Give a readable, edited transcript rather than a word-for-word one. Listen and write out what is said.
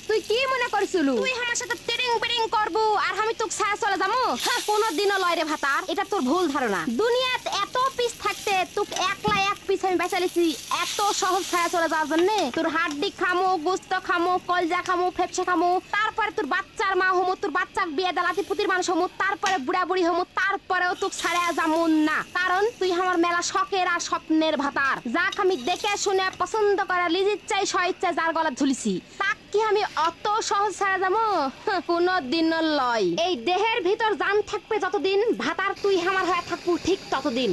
তুই কি মনে করছিলু তুই আমার সাথে টেরিং বেরিং করবো আর আমি তোকে ছায়া চলে যাবো? কোনোদিনও লয় রে ভাতার, এটা তোর ভুল ধারণা। দুনিয়াতে এত পিস থাকতে তোকে একলা এক পিস আমি বেচালিছি এত সহজ ছায়া চলে যাওয়ার জন্য। তোর হাড্ডি খামো, গোস্ত খামো, কলজা খামো, ফেপসা খামো, তারপরে তোর বাচ্চার মা হমো, তোর বাচ্চার বিয়ে দালাতি পুতির মানুষ হমো, তারপরে বুড়া বুড়ি হমো, তারপরেও তোকে ছাড়া যামুন না। কারণ তুই আমার মেলা শখের আর স্বপ্নের ভাতার। যাক আমি দেখে শুনে পছন্দ করে লিজির চাই স্বইচ্ছায় যার গলা ঝুলিছি, তাক কি আমি অত সহজ ছাড়া যাবো? কোনদিনও লয়। এই দেহের ভিতর জান থাকবে যতদিন, ভাতার তুই আমার হয়ে থাকবো ঠিক ততদিন।